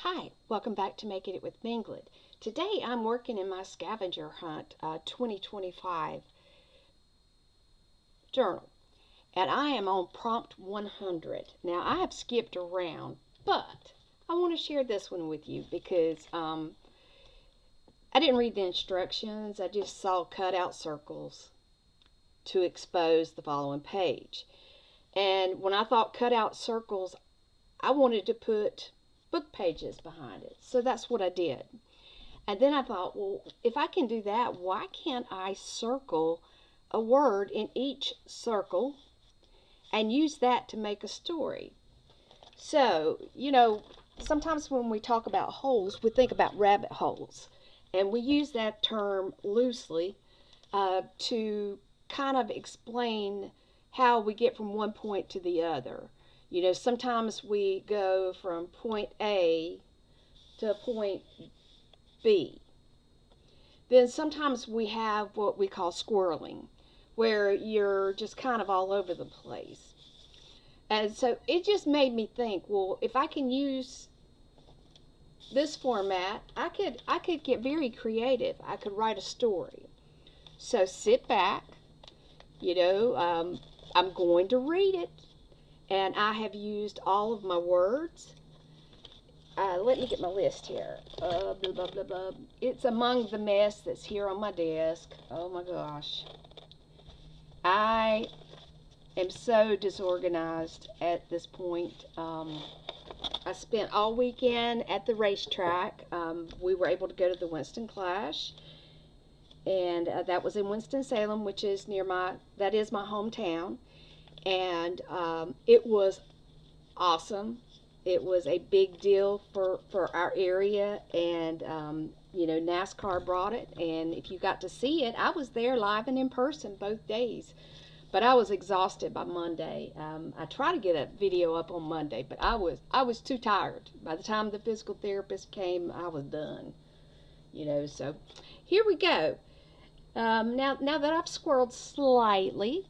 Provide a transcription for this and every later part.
Hi, welcome back to Making It with Minglet. Today I'm working in my scavenger hunt 2025 journal, and I am on prompt 100. Now I have skipped around, but I want to share this one with you because I didn't read the instructions. I just saw cutout circles to expose the following page. And when I thought cutout circles, I wanted to put book pages behind it. So that's what I did. And then I thought, well, if I can do that, why can't I circle a word in each circle and use that to make a story? So, sometimes when we talk about holes, we think about rabbit holes. And we use that term loosely to kind of explain how we get from one point to the other. Sometimes we go from point A to point B. Then sometimes we have what we call squirreling, where you're just kind of all over the place. And so it just made me think, well, if I can use this format, I could get very creative. I could write a story. So sit back, I'm going to read it, and I have used all of my words. Let me get my list here. Blah, blah, blah, blah. It's among the mess that's here on my desk. Oh my gosh. I am so disorganized at this point. I spent all weekend at the racetrack. We were able to go to the Winston Clash, and that was in Winston-Salem, which is that is my hometown. And it was awesome. It was a big deal for our area, and NASCAR brought it, and if you got to see it, I was there live and in person both days. But I was exhausted by Monday. I tried to get a video up on Monday, but I was too tired. By the time the physical therapist came, I was done. So here we go. Now that I've squirreled slightly,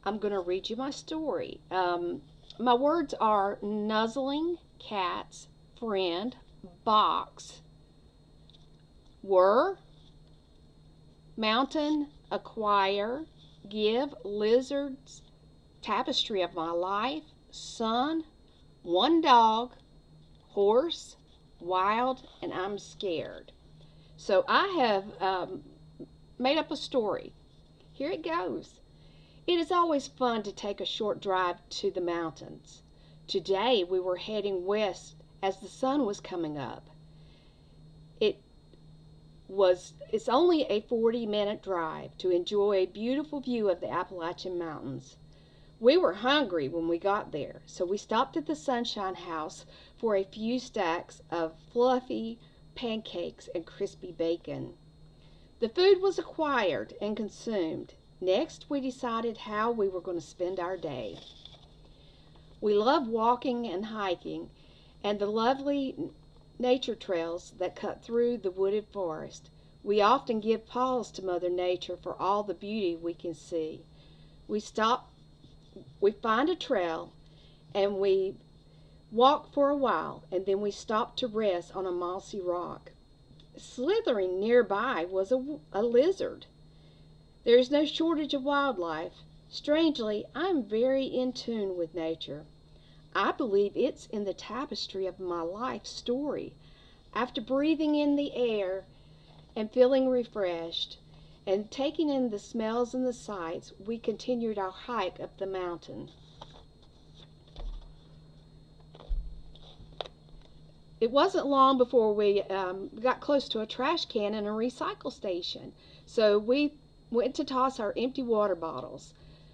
I'm going to read you my story. My words are nuzzling, cats, friend, box, were, mountain, acquire, give, lizards, tapestry of my life, sun, one dog, horse, wild, and I'm scared. So I have made up a story. Here it goes. It is always fun to take a short drive to the mountains. Today we were heading west as the sun was coming up. It's only a 40-minute drive to enjoy a beautiful view of the Appalachian Mountains. We were hungry when we got there, so we stopped at the Sunshine House for a few stacks of fluffy pancakes and crispy bacon. The food was acquired and consumed. Next, we decided how we were going to spend our day. We love walking and hiking, and the lovely nature trails that cut through the wooded forest. We often give pause to Mother Nature for all the beauty we can see. We find a trail, and we walk for a while, and then we stop to rest on a mossy rock. Slithering nearby was a lizard. There is no shortage of wildlife. Strangely, I am very in tune with nature. I believe it's in the tapestry of my life story. After breathing in the air and feeling refreshed and taking in the smells and the sights, we continued our hike up the mountain. It wasn't long before we got close to a trash can and a recycle station. So we went to toss our empty water bottles.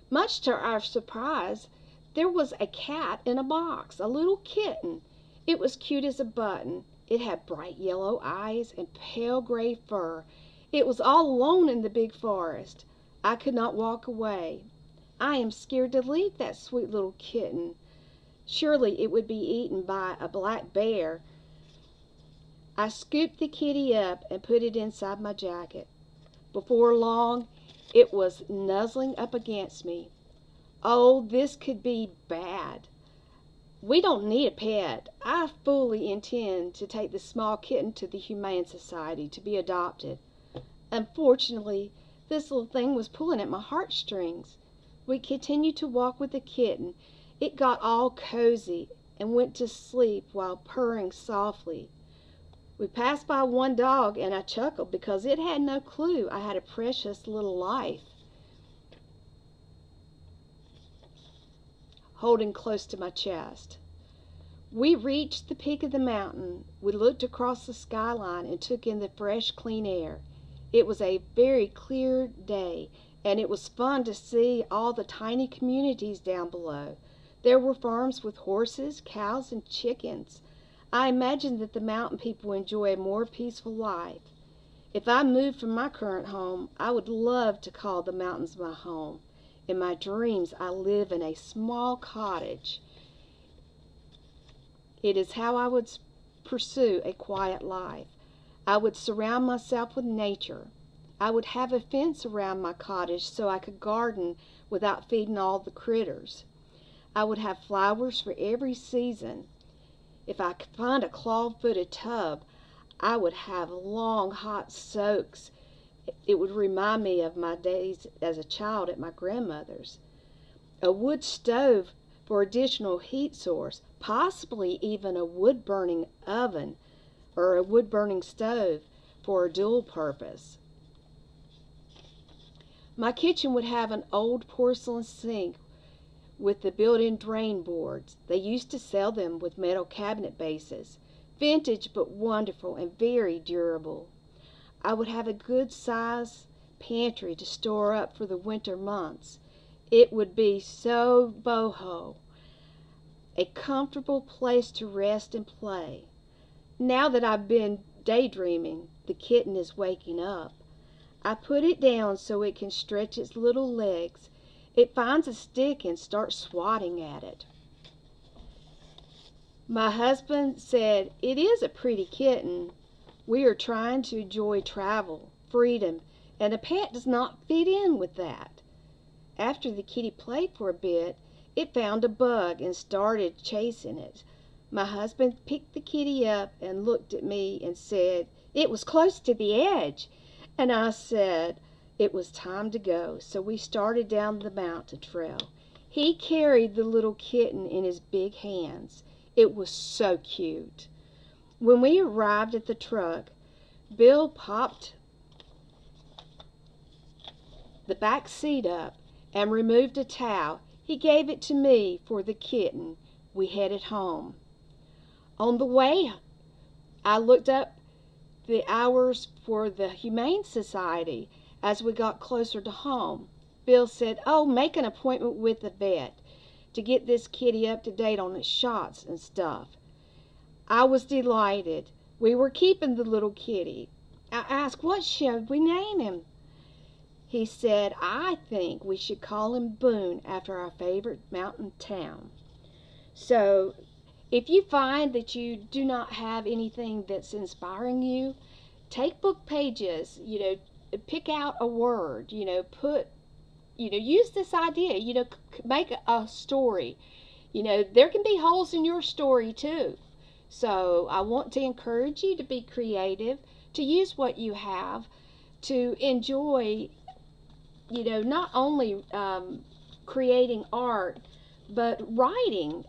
Much to our surprise, there was a cat in a box, a little kitten. It was cute as a button. It had bright yellow eyes and pale gray fur. It was all alone in the big forest. I could not walk away. I am scared to leave that sweet little kitten. Surely it would be eaten by a black bear. I scooped the kitty up and put it inside my jacket. Before long, it was nuzzling up against me. Oh, this could be bad. We don't need a pet. I fully intend to take the small kitten to the Humane Society to be adopted. Unfortunately, this little thing was pulling at my heartstrings. We continued to walk with the kitten. It got all cozy and went to sleep while purring softly. We passed by one dog and I chuckled because it had no clue I had a precious little life holding close to my chest. We reached the peak of the mountain. We looked across the skyline and took in the fresh, clean air. It was a very clear day, and it was fun to see all the tiny communities down below. There were farms with horses, cows, and chickens. I imagine that the mountain people enjoy a more peaceful life. If I moved from my current home, I would love to call the mountains my home. In my dreams, I live in a small cottage. It is how I would pursue a quiet life. I would surround myself with nature. I would have a fence around my cottage so I could garden without feeding all the critters. I would have flowers for every season. If I could find a claw-footed tub, I would have long hot soaks. It would remind me of my days as a child at my grandmother's. A wood stove for additional heat source, possibly even a wood-burning oven or a wood-burning stove for a dual purpose. My kitchen would have an old porcelain sink with the built-in drain boards. They used to sell them with metal cabinet bases. Vintage but wonderful and very durable. I would have a good size pantry to store up for the winter months. It would be so boho, a comfortable place to rest and play. Now that I've been daydreaming, the kitten is waking up. I put it down so it can stretch its little legs. It finds a stick and starts swatting at it. My husband said, "It is a pretty kitten. We are trying to enjoy travel, freedom, and a pet does not fit in with that." After the kitty played for a bit, it found a bug and started chasing it. My husband picked the kitty up and looked at me and said, "It was close to the edge." And I said it was time to go, so we started down the mountain trail. He carried the little kitten in his big hands. It was so cute. When we arrived at the truck, Bill popped the back seat up and removed a towel. He gave it to me for the kitten. We headed home. On the way, I looked up the hours for the Humane Society as we got closer to home. Bill said, "Oh, make an appointment with the vet to get this kitty up to date on its shots and stuff." I was delighted. We were keeping the little kitty. I asked, "What should we name him?" He said, "I think we should call him Boone after our favorite mountain town." So if you find that you do not have anything that's inspiring you, take book pages, pick out a word, use this idea, make a story. There can be holes in your story too. So I want to encourage you to be creative, to use what you have, to enjoy, not only creating art, but writing.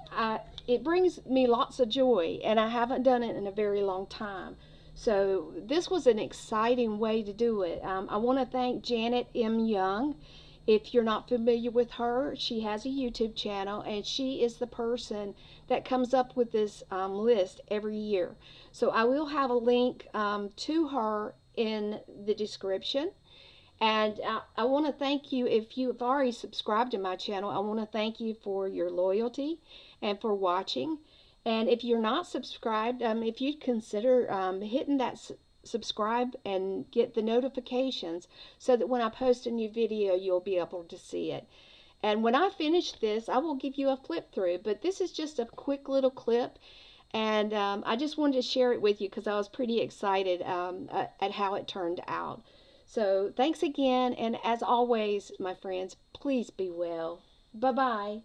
It brings me lots of joy, and I haven't done it in a very long time. So this was an exciting way to do it. I want to thank Janet M. Young. If you're not familiar with her, she has a YouTube channel, and she is the person that comes up with this list every year. So I will have a link to her in the description. And I want to thank you, if you have already subscribed to my channel, I want to thank you for your loyalty and for watching. And if you're not subscribed, if you'd consider hitting that subscribe and get the notifications so that when I post a new video, you'll be able to see it. And when I finish this, I will give you a flip through. But this is just a quick little clip. And I just wanted to share it with you because I was pretty excited at how it turned out. So thanks again, and as always, my friends, please be well. Bye-bye.